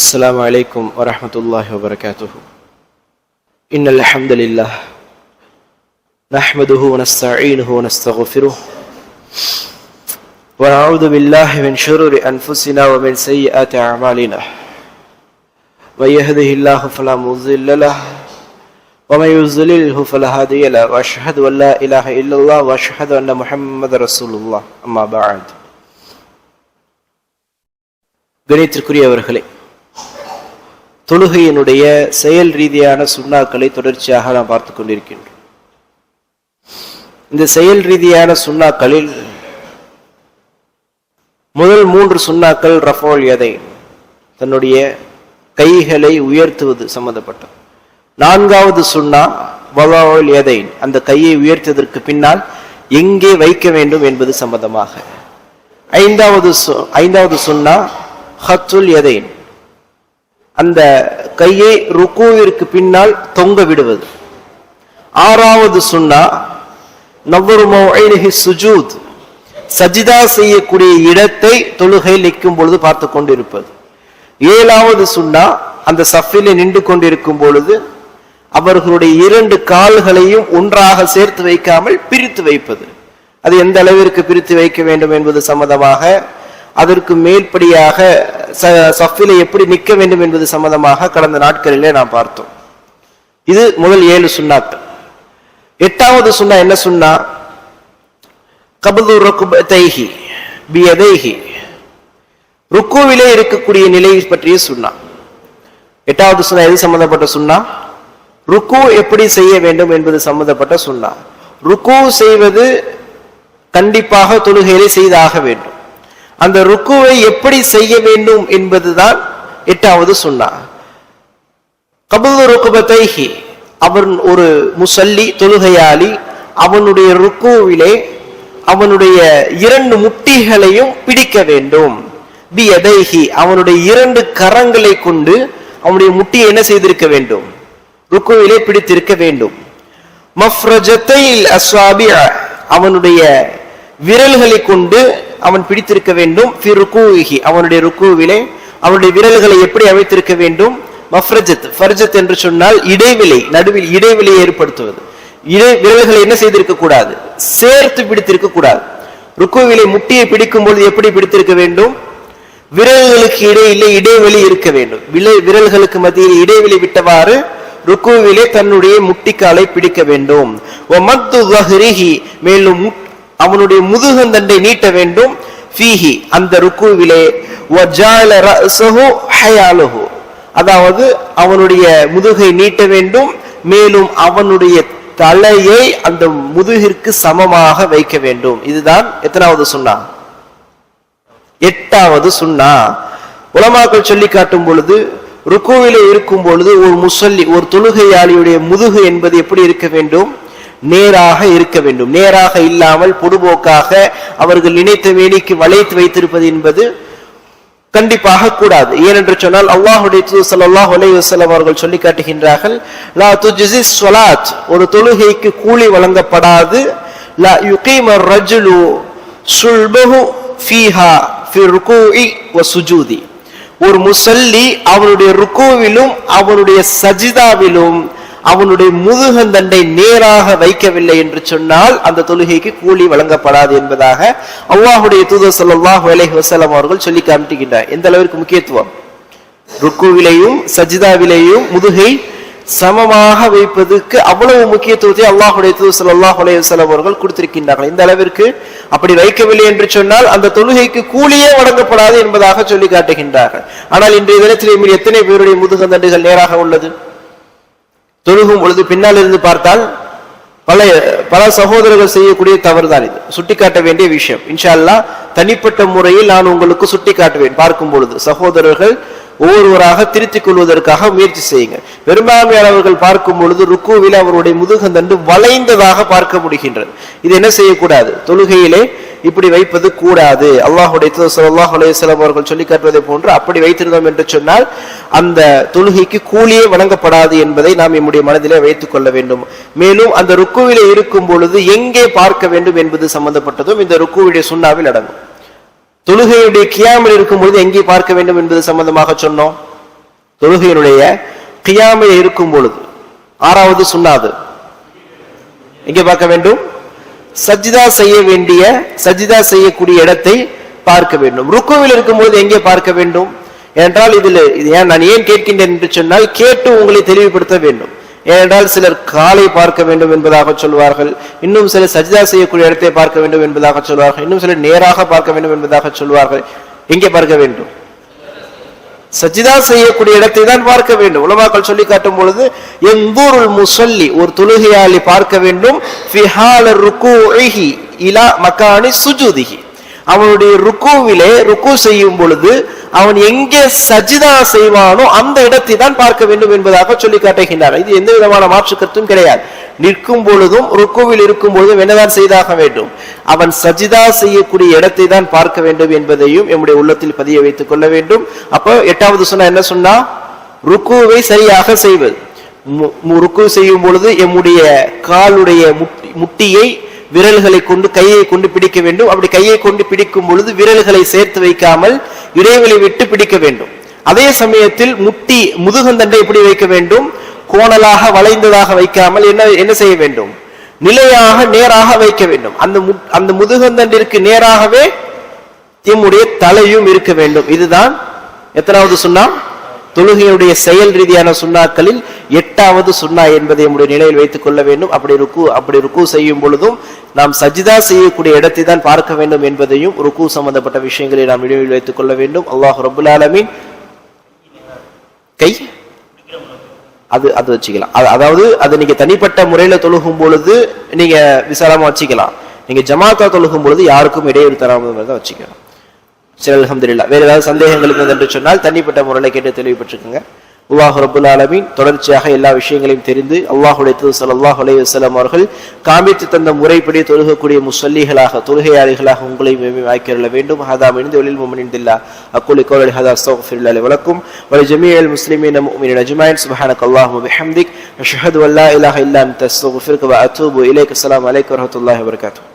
السلام عليكم ورحمة الله وبركاته. إن الحمد لله نحمده ونستعينه ونستغفره ونعوذ بالله من شرور أنفسنا ومن سيئات أعمالنا. من يهده الله فلا مضل له ومن يضلله فلا هادي له وأشهد أن لا إله إلا الله وأشهد أن محمد رسول الله. أما بعد. கணித்திற்குரியவர்களே, தொழுகையினுடைய செயல் ரீதியான சுன்னாக்களை தொடர்ச்சியாக நாம் பார்த்து கொண்டிருக்கின்றோம். இந்த செயல் ரீதியான சுன்னாக்களில் முதல் 3 சுன்னாக்கள் ரஃபுல் யதைன், தன்னுடைய கைகளை உயர்த்துவது சம்பந்தப்பட்டது. 4வது சுன்னா வலஉல் யதைன், அந்த கையை உயர்த்ததற்கு பின்னால் எங்கே வைக்க வேண்டும் என்பது சம்பந்தமாக. 5வது சுன்னா ஹத்துல் யதைன், அந்த கையை ருக்கூவிற்கு பின்னால் தொங்க விடுவது. 6வது சுன்னா நவ்ரு மௌஇனிஹி சுஜூத், சஜிதா செய்யக்கூடிய இடத்தை தொழுகையில் நிற்கும் பொழுது பார்த்து கொண்டிருப்பது. 7வது சுன்னா அந்த சஃபிலே நின்று கொண்டிருக்கும் பொழுது அவர்களுடைய 2 கால்களையும் ஒன்றாக சேர்த்து வைக்காமல் பிரித்து வைப்பது. அது எந்த அளவிற்கு பிரித்து வைக்க வேண்டும் என்பது சம்பந்தமாக, அதற்கு மேல்படியாக சஃபிலே எப்படி நிற்க வேண்டும் என்பது சம்பந்தமாக கடந்த நாட்களிலே நாம் பார்த்தோம். இது முதல் 7 சுன்னாக்கள். 8வது சுன்னா என்ன சுன்னா? கபது ருக்பதைஹி பியதைஹி, ருக்குவிலே இருக்கக்கூடிய நிலை பற்றிய சுன்னா. 8வது சுன்னா எது சம்பந்தப்பட்ட சுன்னா? ருக்கு எப்படி செய்ய வேண்டும் என்பது சம்பந்தப்பட்ட சுன்னா. ருக்கு செய்வது கண்டிப்பாக தொழுகையிலே செய்தாக வேண்டும். அந்த ருக்குவை எப்படி செய்ய வேண்டும் என்பதுதான் 8வது சுன்னா. கபது ருக்பதைஹி, அவன் ஒரு முஸல்லி, தொழுகையாளி, அவனுடைய ருக்குவிலே அவனுடைய 2 முட்டிகளையும் பிடிக்க வேண்டும். பியதைஹி, அவனுடைய 2 கரங்களை கொண்டு அவனுடைய முட்டியை என்ன செய்திருக்க வேண்டும்? ருக்குவிலே பிடித்திருக்க வேண்டும். மஃப்ரஜத்தைல் அஸ்வாபி, அவனுடைய விரல்களை கொண்டு அவன் பிடித்திருக்க வேண்டும். ஃபி ருக்கூஹி, அவனுடைய ருக்குவிலே அவனுடைய விரல்களை எப்படி அமைத்திருக்க வேண்டும்? மஃப்ரஜத், ஃபர்ஜத் என்று சொன்னால் இடைவெளி, நடுவில் இடைவெளியை ஏற்படுத்துவது. விரல்களை என்ன செய்திருக்க கூடாது? சேர்த்து பிடித்திருக்க கூடாது. ருக்குவிலே முட்டியை பிடிக்கும் பொழுது எப்படி பிடித்திருக்க வேண்டும்? விரல்களுக்கு இடையிலே இடைவெளி இருக்க வேண்டும். விரல்களுக்கு மத்தியில் இடைவெளி விட்டவாறு ருக்குவிலே தன்னுடைய முட்டிக்காலை பிடிக்க வேண்டும். வமத்து ظهره, மேலும் அவனுடைய முதுகந்தண்டை நீட்ட வேண்டும். ஃபீஹி, அந்த ருக்குவிலே வஜால ரஸஹு ஹயாலுஹு, அதாவது அவனுடைய முதுகை நீட்ட வேண்டும், மேலும் அவனுடைய தலையை அந்த முதுகிற்கு சமமாக வைக்க வேண்டும். இதுதான் எத்தனாவது சுன்னா? 8வது சுன்னா. உலமாக்கள் சொல்லி காட்டும் பொழுது, ருக்குவிலே இருக்கும் பொழுது ஒரு முஸல்லி, ஒரு தொழுகையாளியுடைய முதுகு என்பது எப்படி இருக்க வேண்டும்? நேராக இருக்க வேண்டும். நேராக இல்லாமல் பொடுபோக்காக அவர்கள் நினைத்த வேலைக்கு வளைத்து வைத்திருப்பது என்பது கண்டிப்பாக கூடாது. ஏனென்று சொன்னால் அல்லாஹ்வுடைய தூதர் ஸல்லல்லாஹு அலைஹி வஸல்லம் அவர்கள் சொல்லி காட்டுகின்றார்கள், லா துஜ்ஸி ஸலாத், ஒரு தொழுகைக்கு கூலி வழங்கப்படாது. லா யுகீமர் ரஜுலு சுல்பஹு ஃபீஹா ஃபி ருகூஇ வ சுஜூதி, ஒரு முஸல்லி அவனுடைய ருக்குவிலும் அவனுடைய சஜிதாவிலும் அவனுடைய முதுகந்தண்டை நேராக வைக்கவில்லை என்று சொன்னால் அந்த தொழுகைக்கு கூலி வழங்கப்படாது என்பதாக அல்லாஹ்வுடைய தூதர் ஸல்லல்லாஹு அலைஹி வஸல்லம் அவர்கள் சொல்லி காட்டுகின்றார். எந்த அளவிற்கு முக்கியத்துவம்! ருக்குவிலேயும் சஜிதாவிலேயும் முதுகை சமமாக வைப்பதற்கு அவ்வளவு முக்கியத்துவத்தை அல்லாஹ்வுடைய தூதர் ஸல்லல்லாஹு அலைஹி வஸல்லம் அவர்கள் கொடுத்திருக்கின்றார்கள். இந்த அளவிற்கு அப்படி வைக்கவில்லை என்று சொன்னால் அந்த தொழுகைக்கு கூலியே வழங்கப்படாது என்பதாக சொல்லி காட்டுகின்றார்கள். ஆனால் இன்றைய தினத்திலே எத்தனை பேருடைய முதுகந்தண்டுகள் நேராக உள்ளது? தொழுகும் பொழுது பின்னால் இருந்து பார்த்தால் பல சகோதரர்கள் செய்யக்கூடிய தவறுதான் இது. சுட்டிக்காட்ட வேண்டிய விஷயம். இன்ஷா அல்லாஹ் தனிப்பட்ட முறையில் நான் உங்களுக்கு சுட்டி காட்டுவேன். பார்க்கும் பொழுது சகோதரர்கள் ஒவ்வொருவராக திருத்திக் கொள்வதற்காக முயற்சி செய்யுங்க. பெரும்பான்மையானவர்கள் பார்க்கும் பொழுது ருக்குவில் அவருடைய முதுகந்தண்டு வளைந்ததாக பார்க்க முடிகின்றது. இது என்ன செய்யக்கூடாது? தொழுகையிலே இப்படி வைப்பது கூடாது. அல்லாஹ்வுடைய தூதர் ஸல்லல்லாஹு அலைஹி வஸல்லம் அவர்கள் சொல்லி காட்டுவதை போன்று அப்படி வைத்திருந்தோம் என்று சொன்னால் அந்த தொழுகைக்கு கூலியே வழங்கப்படாது என்பதை நாம் நம்முடைய மனதிலே வைத்துக் கொள்ள வேண்டும். மேலும் அந்த ருக்குவிலே இருக்கும் பொழுது எங்கே பார்க்க வேண்டும் என்பது சம்பந்தப்பட்டதும் இந்த ருக்குவுடைய சுன்னாவில் அடங்கும். தொழுகையுடைய கியாமில் இருக்கும் பொழுது எங்கே பார்க்க வேண்டும் என்பது சம்பந்தமாக சொன்னோம். தொழுகையினுடைய கியாமை இருக்கும் பொழுது. ஆறாவது சுன்னாது எங்கே பார்க்க வேண்டும்? சஜ்ஜிதா செய்ய வேண்டிய சஜ்ஜிதா செய்யக்கூடிய இடத்தை பார்க்க வேண்டும். ருக்குவில் இருக்கும்போது எங்கே பார்க்க வேண்டும் என்றால், நான் ஏன் கேட்கின்றேன் என்று சொன்னால், கேட்டு உங்களை தெளிவுபடுத்த வேண்டும். ஏனென்றால் சிலர் காலை பார்க்க வேண்டும் என்பதாக சொல்வார்கள், இன்னும் சிலர் சஜ்ஜிதா செய்யக்கூடிய இடத்தை பார்க்க வேண்டும் என்பதாக சொல்வார்கள், இன்னும் சிலர் நேராக பார்க்க வேண்டும் என்பதாக சொல்வார்கள். எங்கே பார்க்க வேண்டும்? சஜ்ஜிதா செய்யக்கூடிய இடத்தை தான் பார்க்க வேண்டும். உலமாக்கள் சொல்லி காட்டும் பொழுது யன்துருல் முஸல்லி, ஒரு தொழுகையாளி பார்க்க வேண்டும், ஃபி ஹால ருகூஇஹி இலா மகானி சுஜூதிஹி, அவனுடைய ருக்கூவிலே ருக்கு செய்யும் பொழுது அவன் எங்கே சஜ்ஜிதா செய்வானோ அந்த இடத்தை தான் பார்க்க வேண்டும் என்பதாக சொல்லி காட்டுகின்றார். இது எந்த விதமான மாற்று கருத்தும் கிடையாது. நிற்கும் பொழுதும் ருக்குவில் இருக்கும் பொழுதும் என்னதான் செய்தாக வேண்டும்? அவன் சஜ்ஜிதா செய்யக்கூடிய இடத்தை தான் பார்க்க வேண்டும் என்பதையும் நம்முடைய உள்ளத்தில் பதிய வைத்துக் கொள்ள வேண்டும். அப்போ எட்டாவது சொன்னா என்ன சொன்னா? ருக்குவை சரியாக செய்வது. ருக்கு செய்யும் பொழுது எம்முடைய காலுடைய முட்டியை விரல்களை கொண்டு கையை கொண்டு பிடிக்க வேண்டும். அப்படி கையை கொண்டு பிடிக்கும் பொழுது விரல்களை சேர்த்து வைக்காமல் இடைவெளி விட்டு பிடிக்க வேண்டும். அதே சமயத்தில் முதுகந்தண்டை எப்படி வைக்க வேண்டும்? கோணலாக வளைந்ததாக வைக்காமல் என்ன செய்ய வேண்டும்? நிலையாக நேராக வைக்க வேண்டும். அந்த முதுகந்தண்டிற்கு நேராகவே எம்முடைய தலையும் இருக்க வேண்டும். இதுதான் எத்தனாவது சுன்னா? தொழுகையுடைய செயல் ரீதியான சுன்னாக்களில் எட்டாவது சுன்னா என்பதை நம்முடைய நிலையில் வைத்துக் கொள்ள வேண்டும். அப்படி ருக்கு செய்யும் பொழுதும் நாம் சஜ்ஜிதா செய்யக்கூடிய இடத்தை தான் பார்க்க வேண்டும் என்பதையும் ருக்கு சம்பந்தப்பட்ட விஷயங்களை நாம் நினைவில் வைத்துக் கொள்ள வேண்டும். அல்லாஹ் ரப்புல் ஆலமீன் கை அது வச்சுக்கலாம். அதாவது அது நீங்க தனிப்பட்ட முறையில தொழுகும் பொழுது நீங்க விசாலமா வச்சுக்கலாம். நீங்க ஜமாத்தா தொழுகும் பொழுது யாருக்கும் இடையூறு தராமல் தான் வச்சுக்கலாம். சரி, அல்ஹம்துலில்லாஹ். வேற ஏதாவது சந்தேகங்கள் இருந்தது என்று சொன்னால் தனிப்பட்ட முறையில் கேட்டு தெளிவுபட்டுக்குங்க. அல்லாஹ் ரப்புல் ஆலமீன் தொடர்ச்சியாக எல்லா விஷயங்களையும் தெரிந்து அல்லாஹ்வுடைய தூதர் ஸல்லல்லாஹு அலைஹி வஸல்லம் அவர்கள் காமித்து தந்த முறைப்படி தொழுகக்கூடிய முஸல்லிகளாக தொழுகையாளிகளாக உங்களையும் ஆக்கிரல வேண்டும். ஹதா மின் துலில் முஃமினின் பில்லாஹ் அக்கூலு கௌலி ஹதா அஸ்தக்ஃபிருல்லாஹ் லி வ லக்கும் வ லிஜமீஇல் முஸ்லிமீன முஃமினீன அஜ்மஈன். சுப்ஹானக்கல்லாஹும்ம வ பிஹம்திக் அஷ்ஹது அன் லா இலாஹா இல்லா அன்த அஸ்தக்ஃபிருக வ அத்தூபு இலைக. அஸ்ஸலாமு அலைக்கும் வ ரஹ்மத்துல்லாஹி வ பரகாத்துஹு.